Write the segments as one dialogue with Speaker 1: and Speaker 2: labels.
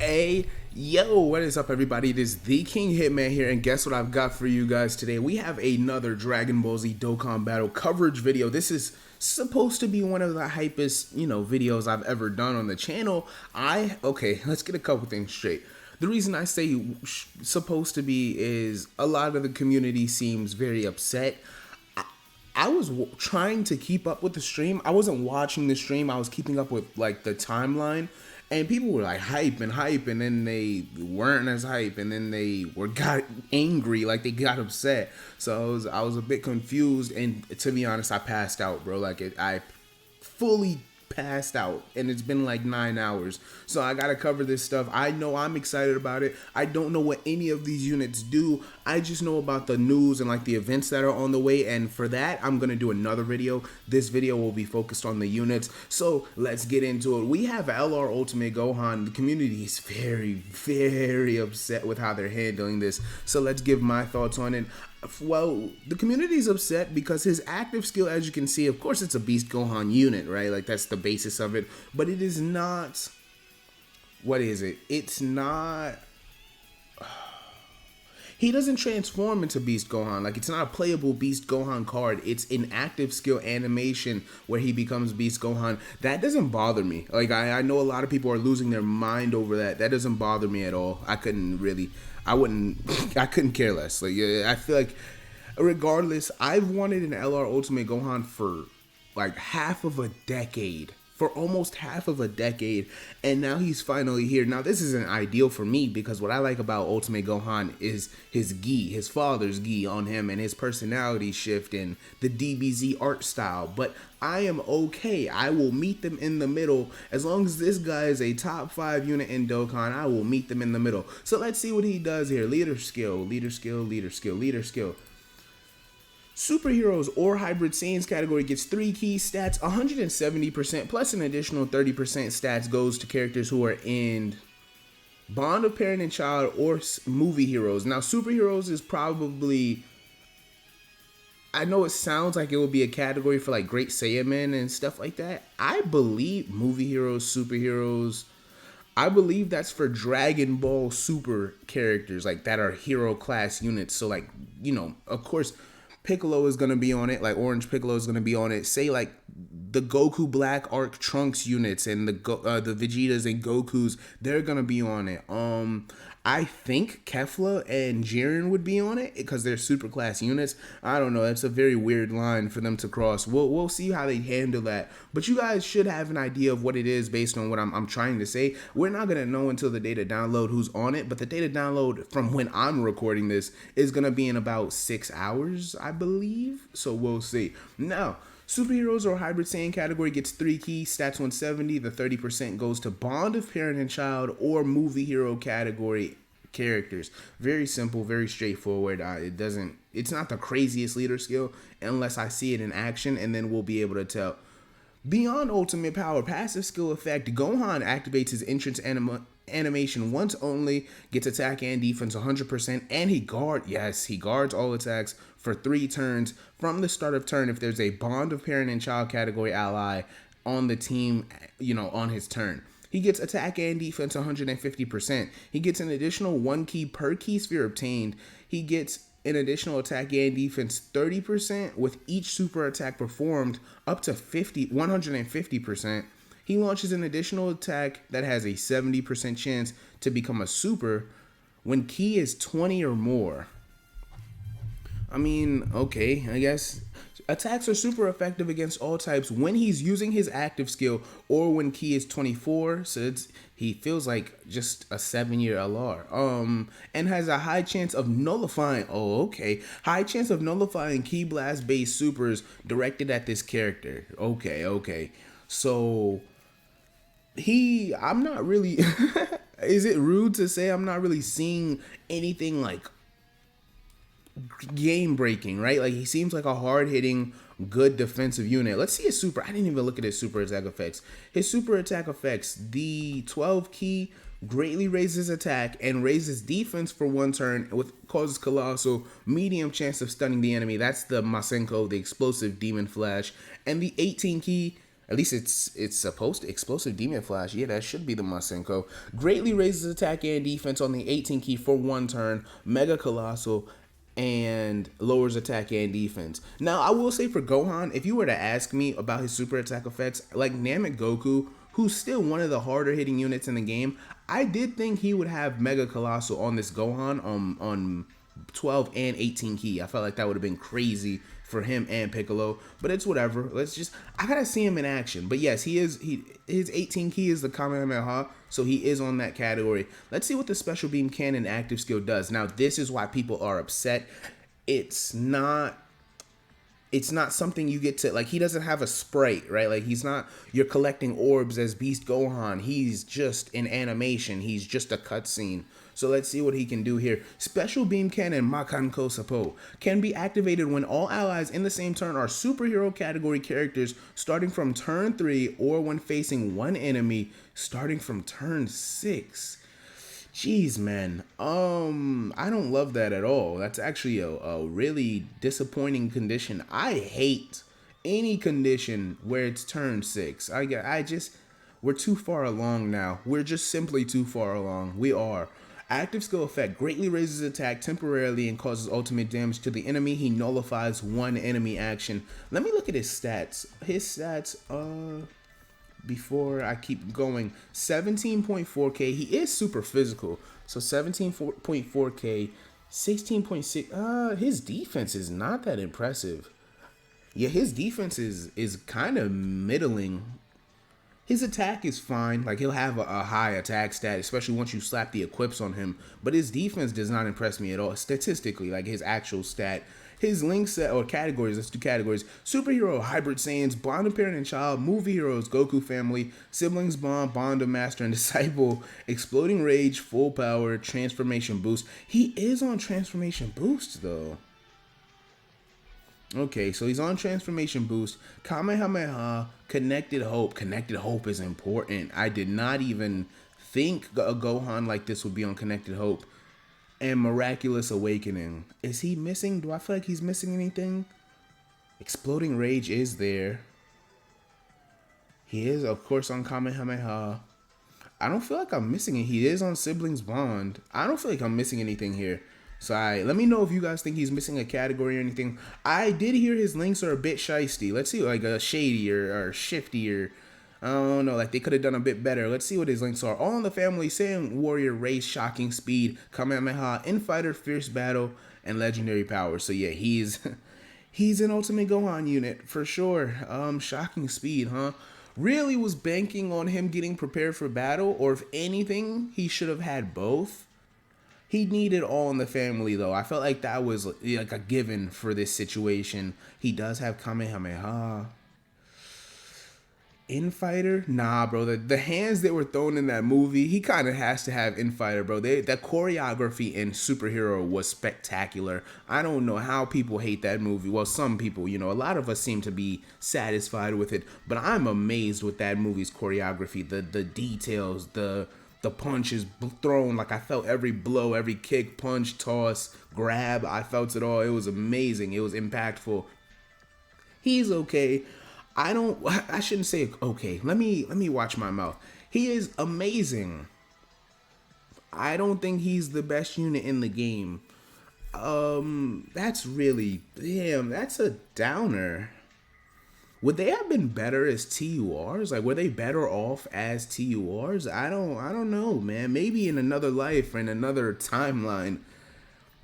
Speaker 1: Hey, yo, what is up, everybody? It is the King Hitman here, and guess what I've got for you guys today? We have another Dragon Ball Z Dokkan Battle coverage video. This is supposed to be one of the hypest, videos I've ever done on the channel. Okay, let's get a couple things straight. The reason I say supposed to be is a lot of the community seems very upset. I was trying to keep up with the stream. I wasn't watching the stream. I was keeping up with like the timeline, and people were like hype, and then they weren't as hype, and then they got angry, like they got upset. So I was a bit confused, and to be honest, I passed out, bro. I fully passed out, and it's been like 9 hours, so I gotta cover this stuff. I know I'm excited about it. I don't know what any of these units do. I just know about the news and like the events that are on the way, and for that I'm gonna do another video. This video will be focused on the units, so let's get into it. We have LR Ultimate Gohan. The community is very upset with how they're handling this, so let's give my thoughts on it. Well, the community is upset because his active skill, as you can see, of course it's a Beast Gohan unit, right? Like that's the basis of it, but it is not, what is it? It's not, he doesn't transform into Beast Gohan. Like, it's not a playable Beast Gohan card. It's an active skill animation where he becomes Beast Gohan. That doesn't bother me. Like, I know a lot of people are losing their mind over that. That doesn't bother me at all. I couldn't care less. Like, I feel like, regardless, I've wanted an LR Ultimate Gohan for like half of a decade. For almost half of a decade, and now he's finally here. Now, this isn't ideal for me because what I like about Ultimate Gohan is his gi, his father's gi on him, and his personality shift and the DBZ art style. But I am okay. I will meet them in the middle. As long as this guy is a top 5 unit in Dokkan, I will meet them in the middle. So let's see what he does here. Leader skill, leader skill, leader skill, leader skill. Superheroes or Hybrid Saiyans category gets 3 key stats, 170%, plus an additional 30% stats goes to characters who are in Bond of Parent and Child or movie heroes. Now, superheroes is probably, I know it sounds like it would be a category for like Great Saiyaman and stuff like that. I believe movie heroes, superheroes, I believe that's for Dragon Ball Super characters, like that are hero class units. So like, of course, Piccolo is going to be on it, like Orange Piccolo is going to be on it. Say like the Goku Black Arc Trunks units and the Vegetas and Gokus, they're going to be on it. I think Kefla and Jiren would be on it because they're super class units. I don't know. That's a very weird line for them to cross. We'll see how they handle that. But you guys should have an idea of what it is based on what I'm trying to say. We're not going to know until the data download who's on it. But the data download from when I'm recording this is going to be in about 6 hours, I believe. So we'll see. Now, Superheroes or Hybrid Saiyan category gets 3 keys, stats 170. The 30% goes to Bond of Parent and Child or movie hero category characters. Very simple, very straightforward. It's not the craziest leader skill unless I see it in action, and then we'll be able to tell. Beyond ultimate power, passive skill effect, Gohan activates his entrance animation once only, gets attack and defense 100%, and he guards all attacks for 3 turns from the start of turn if there's a Bond of Parent and Child category ally on the team, on his turn. He gets attack and defense 150%. He gets an additional 1 key per key sphere obtained. He gets an additional attack and defense 30% with each super attack performed up to 150%. He launches an additional attack that has a 70% chance to become a super when key is 20 or more. I mean, okay, I guess. Attacks are super effective against all types when he's using his active skill or when key is 24. So he feels like just a 7-year LR. And has a high chance of nullifying. High chance of nullifying Ki Blast based supers directed at this character. Okay. So I'm not really. Is it rude to say I'm not really seeing anything like game breaking, right? Like, he seems like a hard hitting, good defensive unit. Let's see his super. I didn't even look at his super attack effects. His super attack effects, the 12 key greatly raises attack and raises defense for 1 turn, causes colossal medium chance of stunning the enemy. That's the Masenko, the explosive demon flash. And the 18 key At least it's supposed to. Explosive Demon Flash. Yeah, that should be the Masenko. Greatly raises attack and defense on the 18 key for 1 turn. Mega Colossal and lowers attack and defense. Now, I will say for Gohan, if you were to ask me about his super attack effects, like Namek Goku, who's still one of the harder hitting units in the game, I did think he would have Mega Colossal on this Gohan on 12 and 18 key. I felt like that would have been crazy for him and Piccolo, but it's whatever. I gotta see him in action. But yes, his 18 key is the Kamehameha, so he is on that category. Let's see what the Special Beam Cannon active skill does. Now, this is why people are upset. It's not something you get to, like, he doesn't have a sprite, right? Like, you're collecting orbs as Beast Gohan. He's just an animation. He's just a cutscene. So let's see what he can do here. Special Beam Cannon Makanko Sapo can be activated when all allies in the same turn are superhero category characters starting from turn 3 or when facing one enemy starting from turn 6. Jeez, man. I don't love that at all. That's actually a really disappointing condition. I hate any condition where it's turn 6. We're too far along now. We're just simply too far along. We are. Active skill effect greatly raises attack temporarily and causes ultimate damage to the enemy. He nullifies one enemy action. Let me look at his stats. His stats, before I keep going, 17.4k. He is super physical. So 17.4k, 16.6. His defense is not that impressive. Yeah, his defense is kind of middling. His attack is fine. Like, he'll have a high attack stat, especially once you slap the equips on him. But his defense does not impress me at all. Statistically, like his actual stat. His link set, or categories, let's do categories. Superhero, Hybrid Saiyans, Bond of Parent and Child, Movie Heroes, Goku Family, Siblings Bond, Bond of Master and Disciple, Exploding Rage, Full Power, Transformation Boost. He is on Transformation Boost, though. Okay, so he's on Transformation Boost. Kamehameha, Connected Hope. Connected Hope is important. I did not even think a Gohan like this would be on Connected Hope. And Miraculous Awakening. Is he missing? Do I feel like he's missing anything? Exploding Rage is there. He is, of course, on Kamehameha. I don't feel like I'm missing it. He is on Siblings Bond. I don't feel like I'm missing anything here. So let me know if you guys think he's missing a category or anything. I did hear his links are a bit shisty. Let's see, like a shady or shifty, or I don't know, like they could have done a bit better. Let's see what his links are. All in the Family, Saiyan Warrior, Race, Shocking Speed, Kamehameha, Infighter, Fierce Battle, and Legendary Power. So yeah, he's an Ultimate Gohan unit for sure. Shocking Speed, huh? Really was banking on him getting prepared for battle, or if anything, he should have had both. He needed All in the Family, though. I felt like that was like a given for this situation. He does have Kamehameha. Infighter? Nah, bro. The hands that were thrown in that movie, he kind of has to have Infighter, bro. That choreography in Superhero was spectacular. I don't know how people hate that movie. Well, some people, a lot of us seem to be satisfied with it. But I'm amazed with that movie's choreography. The details, the punches thrown, like I felt every blow, every kick, punch, toss, grab. I felt it all. It was amazing. It was impactful. He's okay. I shouldn't say okay. Let me watch my mouth. He is amazing. I don't think he's the best unit in the game. That's really, damn, that's a downer. Would they have been better as TURs? Like, were they better off as TURs? I don't know, man. Maybe in another life or in another timeline,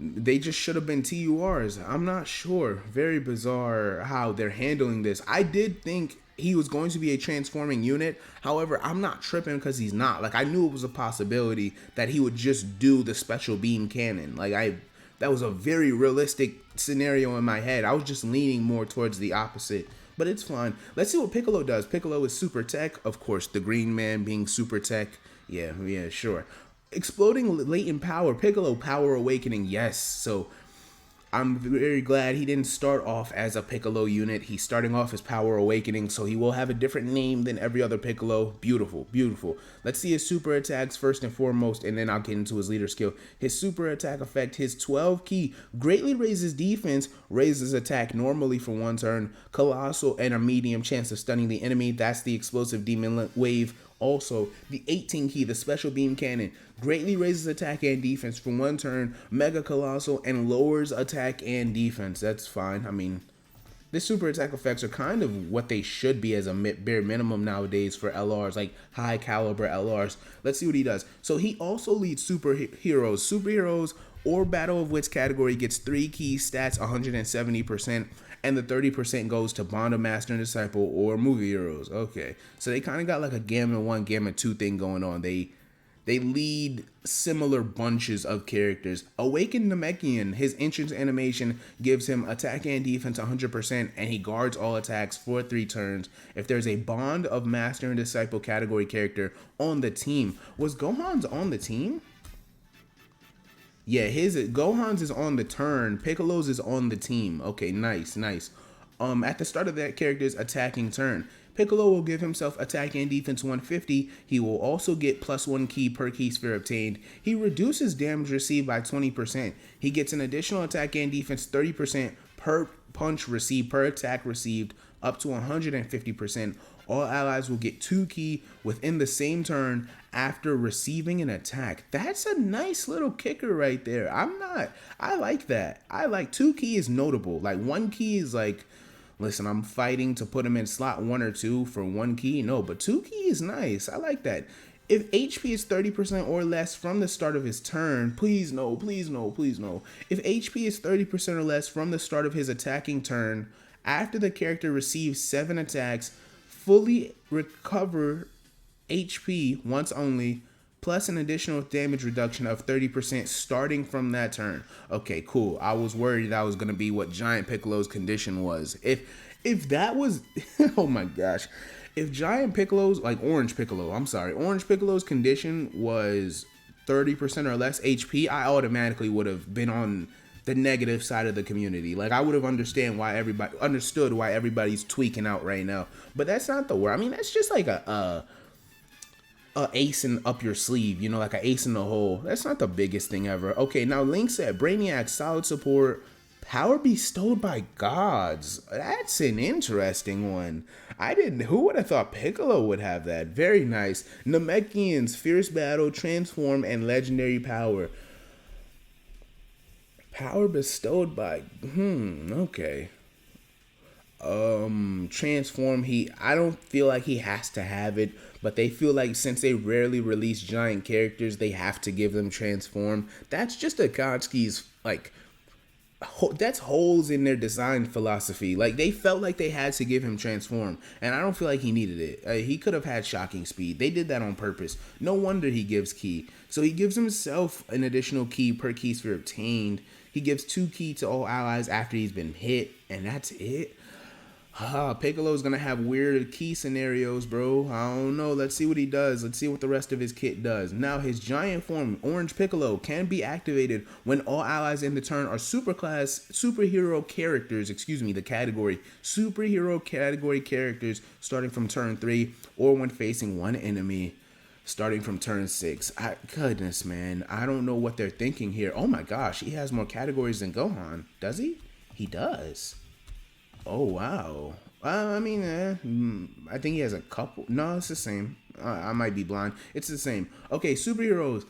Speaker 1: they just should have been TURs. I'm not sure. Very bizarre how they're handling this. I did think he was going to be a transforming unit. However, I'm not tripping because he's not. Like, I knew it was a possibility that he would just do the Special Beam Cannon. That was a very realistic scenario in my head. I was just leaning more towards the opposite. But it's fine. Let's see what Piccolo does. Piccolo is super tech. Of course, the green man being super tech. Yeah, sure. Exploding latent power. Piccolo power awakening. Yes. So I'm very glad he didn't start off as a Piccolo unit. He's starting off as Power Awakening, so he will have a different name than every other Piccolo. Beautiful, beautiful. Let's see his super attacks first and foremost, and then I'll get into his leader skill. His super attack effect, his 12 key, greatly raises defense, raises attack normally for 1 turn, colossal and a medium chance of stunning the enemy. That's the explosive demon wave. Also, the 18 key, the special beam cannon, greatly raises attack and defense for 1 turn, mega colossal, and lowers attack and defense. That's fine. I mean, this super attack effects are kind of what they should be as a bare minimum nowadays for LRs, like high caliber LRs. Let's see what he does. So he also leads superheroes. Superheroes or Battle of Wits category gets 3 key stats, 170%. And the 30% goes to Bond of Master and Disciple or Movie Heroes. Okay, so they kind of got like a Gamma 1, Gamma 2 thing going on. They lead similar bunches of characters. Awakened Namekian, his entrance animation gives him attack and defense 100%, and he guards all attacks for 3 turns. If there's a Bond of Master and Disciple category character on the team. Was Gohan's on the team? Yeah, Gohan's is on the turn. Piccolo's is on the team. Okay, nice, nice. At the start of that character's attacking turn, Piccolo will give himself attack and defense 150. He will also get +1 key per key sphere obtained. He reduces damage received by 20%. He gets an additional attack and defense 30% per punch received, per attack received, up to 150%. All allies will get 2 key within the same turn after receiving an attack. That's a nice little kicker right there. I like that. I like 2 key is notable. Like 1 key is like, listen, I'm fighting to put him in slot 1 or 2 for 1 key. No, but 2 key is nice. I like that. If HP is 30% or less from the start of his turn, please no, please no, please no. If HP is 30% or less from the start of his attacking turn, after the character receives 7 attacks, fully recover HP once only, plus an additional damage reduction of 30% starting from that turn. Okay, cool. I was worried that was going to be what Giant Piccolo's condition was. If that was, oh my gosh. If Giant Piccolo's, like Orange Piccolo's condition was 30% or less HP, I automatically would have been on the negative side of the community. Like I would have understood why everybody's tweaking out right now. But that's not the word. I mean, that's just like a ace in up your sleeve, you know, like an ace in the hole. That's not the biggest thing ever. Okay, now Link said Brainiac, solid support, power bestowed by gods. That's an interesting one. Who would have thought Piccolo would have that? Very nice. Namekians, fierce battle, transform, and legendary power. Power bestowed by, okay. Transform, I don't feel like he has to have it, but they feel like since they rarely release giant characters, they have to give them transform. That's just Akatsuki's, like, that's holes in their design philosophy. Like, they felt like they had to give him transform, and I don't feel like he needed it. He could have had shocking speed. They did that on purpose. No wonder he gives key. So he gives himself an additional key per key sphere obtained. He gives 2 key to all allies after he's been hit, and that's it. Piccolo's gonna have weird key scenarios, bro. I don't know. Let's see what he does. Let's see what the rest of his kit does. Now, his giant form, Orange Piccolo, can be activated when all allies in the turn are superhero characters, the category. Superhero category characters starting from turn 3 or when facing one enemy starting from turn 6. Goodness, man. I don't know what they're thinking here. Oh my gosh, he has more categories than Gohan. Does he? He does. Oh, wow. I think he has a couple. No, it's the same. I might be blind. It's the same. Okay, superheroes.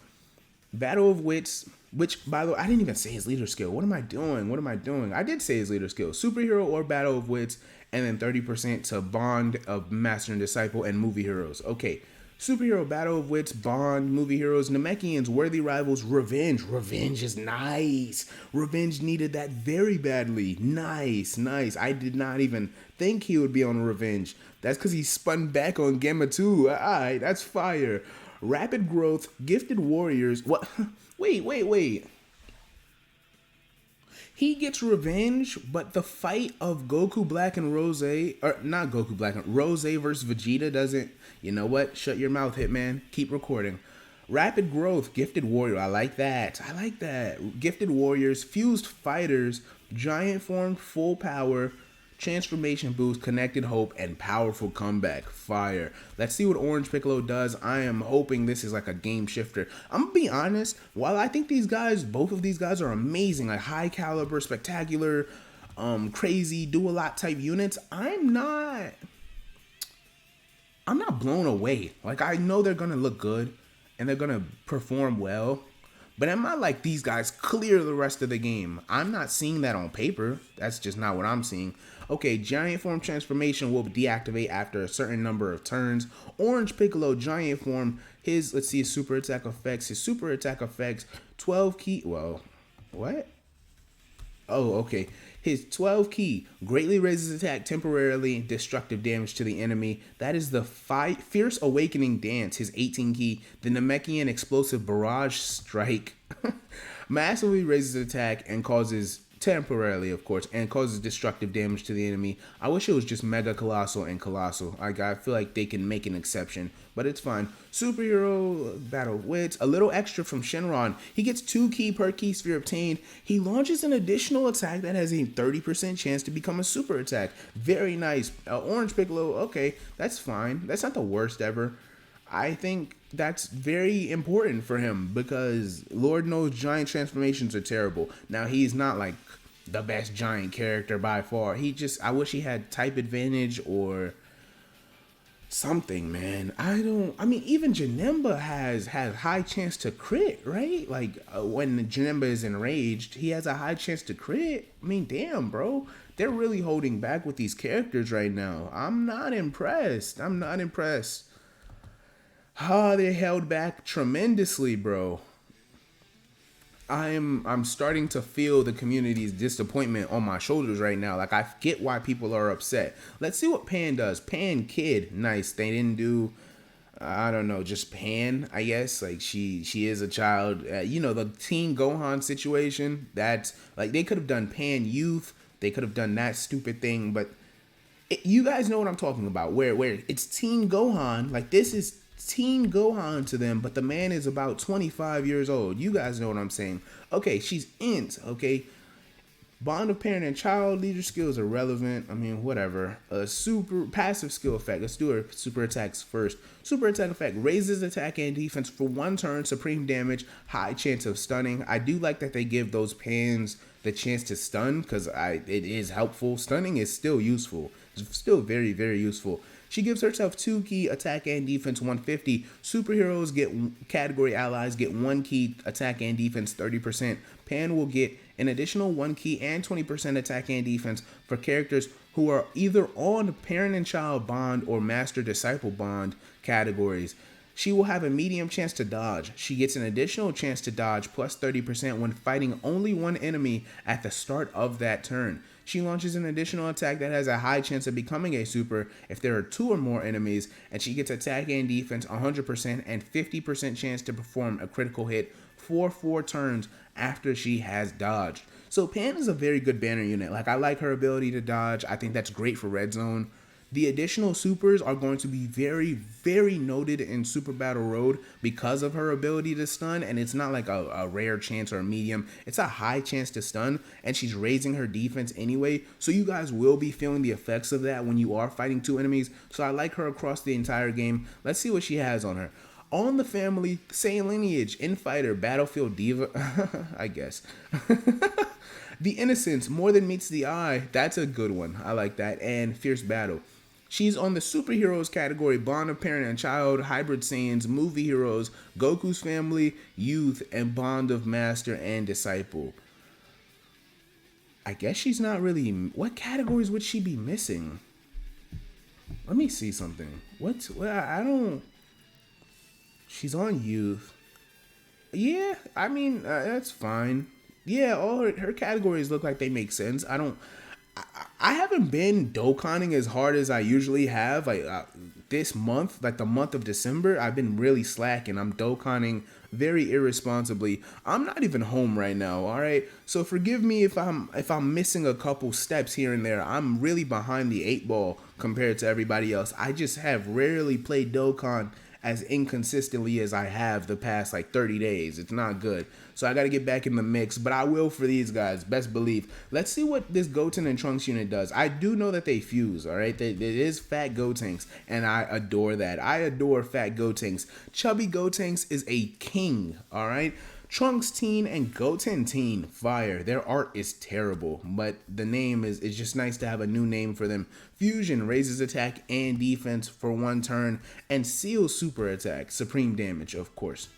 Speaker 1: Battle of Wits, which, by the way, I didn't even say his leader skill. What am I doing? I did say his leader skill. Superhero or Battle of Wits, and then 30% to Bond of Master and Disciple and Movie Heroes. Okay. Superhero, Battle of Wits, Bond, Movie Heroes, Namekians, Worthy Rivals, Revenge. Revenge is nice. Revenge needed that very badly. Nice. I did not even think he would be on Revenge. That's because he spun back on Gamma 2. Alright, that's fire. Rapid Growth, Gifted Warriors. What? Wait. He gets revenge, but the fight of Goku Black and Rose, or not Goku Black, Rose versus Vegeta doesn't. You know what? Shut your mouth, Hitman. Keep recording. Rapid growth, gifted warrior. I like that. I like that. Gifted warriors, fused fighters, giant form, full power, transformation boost, connected hope, and powerful comeback. Fire. Let's see what Orange Piccolo does. I am hoping this is like a game shifter. I'm gonna be honest. While I think these guys, both of these guys are amazing, like high caliber, spectacular, crazy, do a lot type units, I'm not blown away. Like, I know they're gonna look good and they're gonna perform well, but am I like, these guys clear the rest of the game? I'm not seeing that on paper. That's just not what I'm seeing. Okay, giant form transformation will deactivate after a certain number of turns. Orange Piccolo giant form, let's see his super attack effects. His super attack effects 12 key. Well, what? Oh, okay. His 12 key greatly raises attack temporarily, destructive damage to the enemy. That is the Fierce Awakening Dance, his 18 key. The Namekian Explosive Barrage Strike massively raises attack and causes, temporarily of course, and causes destructive damage to the enemy. I wish it was just Mega Colossal and Colossal. I feel like they can make an exception, but it's fine. Superhero Battle Wits, a little extra from Shenron. He gets 2 key per key sphere obtained. He launches an additional attack that has a 30% chance to become a super attack. Very nice. Orange Piccolo, okay, that's fine. That's not the worst ever. I think that's very important for him because Lord knows giant transformations are terrible. Now, he's not like the best giant character by far. I wish he had type advantage or something, man. I mean, even Janemba has high chance to crit, right? Like, when Janemba is enraged, he has a high chance to crit. I mean, damn, bro. They're really holding back with these characters right now. I'm not impressed. They held back tremendously, bro. I'm starting to feel the community's disappointment on my shoulders right now. Like, I get why people are upset. Let's see what Pan does. Pan Kid, nice. They didn't do, I don't know, just Pan, I guess. Like, she is a child. The Teen Gohan situation, that's, like, they could have done Pan Youth. They could have done that stupid thing, but you guys know what I'm talking about, where it's Teen Gohan. Like, this is Teen Gohan to them, but the man is about 25 years old. You guys know what I'm saying. Okay, she's int, okay? Bond of parent and child, leader skills are relevant. I mean, whatever. A super passive skill effect. Let's do her super attacks first. Super attack effect raises attack and defense for 1 turn, supreme damage, high chance of stunning. I do like that they give those pans the chance to stun because it is helpful. Stunning is still useful. It's still very, very useful. She gives herself 2 key attack and defense 150. Superheroes category allies get 1 key attack and defense 30%. Pan will get an additional 1 key and 20% attack and defense for characters who are either on parent and child bond or master disciple bond categories. She will have a medium chance to dodge. She gets an additional chance to dodge plus 30% when fighting only one enemy at the start of that turn. She launches an additional attack that has a high chance of becoming a super if there are 2 or more enemies, and she gets attack and defense 100% and 50% chance to perform a critical hit for 4 turns after she has dodged. So Pan is a very good banner unit. Like, I like her ability to dodge. I think that's great for Red Zone. The additional supers are going to be very, very noted in Super Battle Road because of her ability to stun, and it's not like a rare chance or a medium. It's a high chance to stun, and she's raising her defense anyway, so you guys will be feeling the effects of that when you are fighting 2 enemies. So I like her across the entire game. Let's see what she has on her. On the family, same lineage, Infighter, Battlefield Diva, I guess. The Innocence, more than meets the eye. That's a good one. I like that. And Fierce Battle. She's on the superheroes category, Bond of Parent and Child, Hybrid Saiyans, Movie Heroes, Goku's Family, Youth, and Bond of Master and Disciple. I guess she's not really... What categories would she be missing? Let me see something. I don't... She's on Youth. Yeah, I mean, that's fine. Yeah, all her categories look like they make sense. I haven't been Dokkaning as hard as I usually have. Like, this month, like the month of December, I've been really slacking. I'm Dokkaning very irresponsibly. I'm not even home right now, all right? So forgive me if I'm missing a couple steps here and there. I'm really behind the 8 ball compared to everybody else. I just have rarely played Dokkan as inconsistently as I have the past like 30 days. It's not good. So I got to get back in the mix, but I will for these guys, best believe. Let's see what this Goten and Trunks unit does. I do know that they fuse, all right? It is fat Gotenks, and I adore that. I adore fat Gotenks. Chubby Gotenks is a king, all right? Trunks teen and Goten teen, fire. Their art is terrible, but the name is just nice to have a new name for them. Fusion raises attack and defense for 1 turn, and Seal super attack, supreme damage, of course.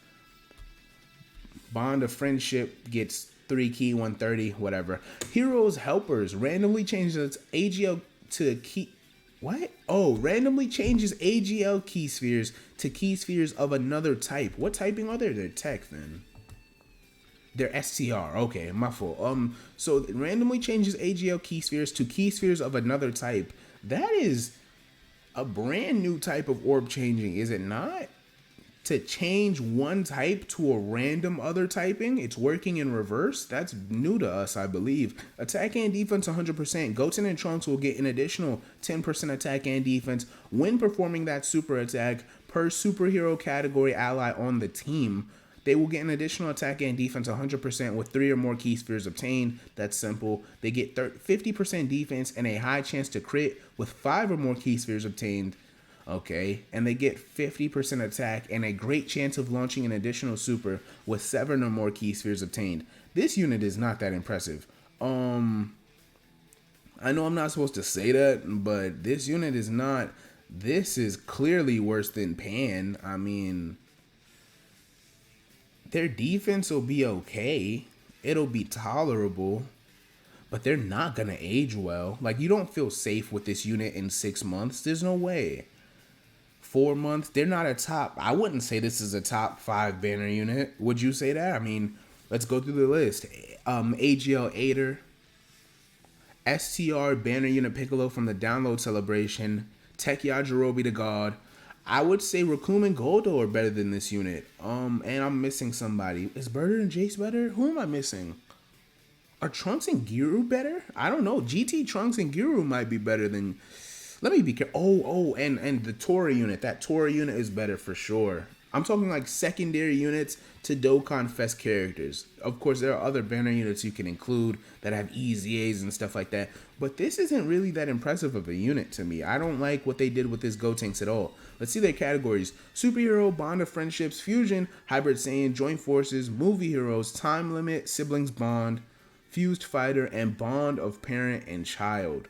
Speaker 1: Bond of Friendship gets 3 key, 130, whatever. Heroes Helpers randomly changes its AGL to key. What? Oh, randomly changes AGL key spheres to key spheres of another type. What typing are they? They're tech then. They're STR. Okay, my fault. So it randomly changes AGL key spheres to key spheres of another type. That is a brand new type of orb changing, is it not? To change one type to a random other typing, it's working in reverse. That's new to us, I believe. Attack and defense 100%. Goten and Trunks will get an additional 10% attack and defense when performing that super attack per superhero category ally on the team. They will get an additional attack and defense 100% with 3 or more key spheres obtained. That's simple. They get 50% defense and a high chance to crit with 5 or more key spheres obtained. Okay, and they get 50% attack and a great chance of launching an additional super with 7 or more key spheres obtained. This unit is not that impressive. I know I'm not supposed to say that, but this unit is not. This is clearly worse than Pan. I mean, their defense will be okay. It'll be tolerable, but they're not gonna age well. Like, you don't feel safe with this unit in 6 months. There's no way. 4 months, they're not a top. I wouldn't say this is a top 5 banner unit. Would you say that? I mean, let's go through the list. AGL Aider, STR banner unit Piccolo from the download celebration, Tech Yajirobe the God. I would say Raccoon and Goldo are better than this unit. And I'm missing somebody. Is Birder and Jace better? Who am I missing? Are Trunks and Giru better? I don't know. GT Trunks and Giru might be better than. Let me be careful. And the Tora unit. That Tora unit is better for sure. I'm talking like secondary units to Dokkan Fest characters. Of course, there are other banner units you can include that have EZAs and stuff like that. But this isn't really that impressive of a unit to me. I don't like what they did with this Gotenks at all. Let's see their categories. Superhero, Bond of Friendships, Fusion, Hybrid Saiyan, Joint Forces, Movie Heroes, Time Limit, Siblings Bond, Fused Fighter, and Bond of Parent and Child.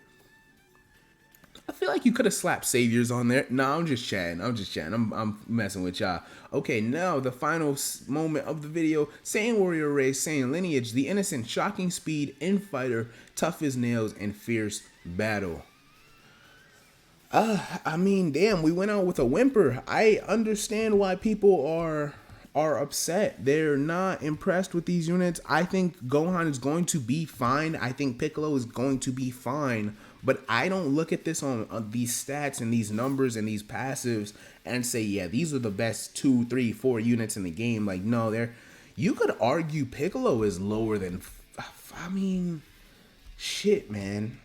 Speaker 1: I feel like you could have slapped Saviors on there. No, I'm just chatting. I'm messing with y'all. Okay, now the final moment of the video. Saiyan Warrior Race, Saiyan Lineage, the Innocent, Shocking Speed, Infighter, Tough as Nails, and Fierce Battle. I mean, damn, we went out with a whimper. I understand why people are upset. They're not impressed with these units. I think Gohan is going to be fine. I think Piccolo is going to be fine. But I don't look at this on these stats and these numbers and these passives and say, yeah, these are the best 2, 3, 4 units in the game. Like, no, you could argue Piccolo is lower than, I mean, shit, man.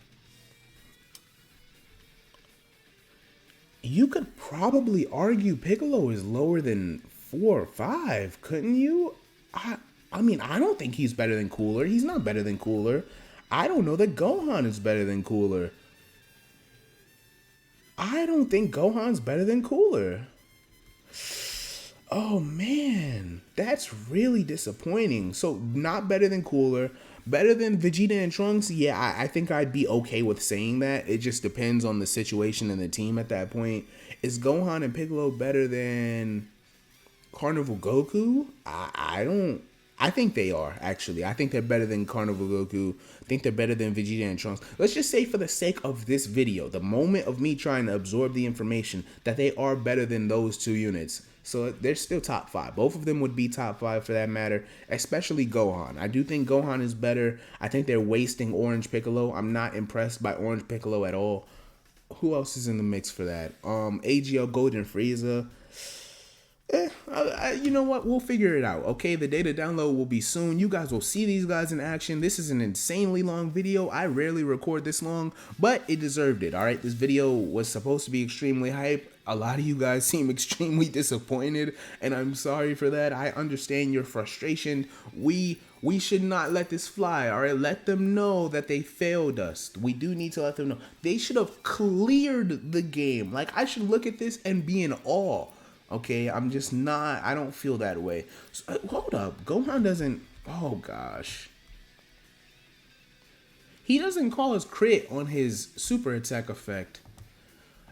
Speaker 1: You could probably argue Piccolo is lower than 4 or 5, couldn't you? I mean, I don't think he's better than Cooler. He's not better than Cooler. I don't know that Gohan is better than Cooler. I don't think Gohan's better than Cooler. Oh, man. That's really disappointing. So, not better than Cooler. Better than Vegeta and Trunks? Yeah, I think I'd be okay with saying that. It just depends on the situation and the team at that point. Is Gohan and Piccolo better than Carnival Goku? I think they are, actually. I think they're better than Carnival Goku. I think they're better than Vegeta and Trunks. Let's just say for the sake of this video, the moment of me trying to absorb the information, that they are better than those 2 units. So they're still top 5. Both of them would be top 5 for that matter, especially Gohan. I do think Gohan is better. I think they're wasting Orange Piccolo. I'm not impressed by Orange Piccolo at all. Who else is in the mix for that? AGL Golden Frieza. You know what? We'll figure it out, okay? The data download will be soon. You guys will see these guys in action. This is an insanely long video. I rarely record this long, but it deserved it, all right? This video was supposed to be extremely hype. A lot of you guys seem extremely disappointed, and I'm sorry for that. I understand your frustration. We should not let this fly, all right? Let them know that they failed us. We do need to let them know. They should have cleared the game. Like, I should look at this and be in awe, okay? I'm just not, I don't feel that way. So, hold up. Gohan doesn't, oh gosh. He doesn't call his crit on his super attack effect.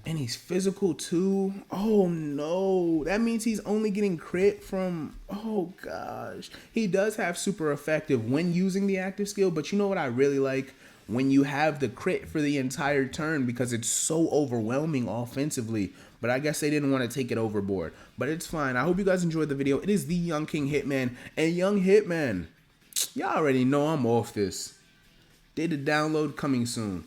Speaker 1: And he's physical too. Oh no. That means he's only getting crit from, oh gosh. He does have super effective when using the active skill, but you know what I really like? When you have the crit for the entire turn, because it's so overwhelming offensively. But I guess they didn't want to take it overboard. But it's fine. I hope you guys enjoyed the video. It is the Young King Hitman. And Young Hitman, y'all already know I'm off this. Data download coming soon.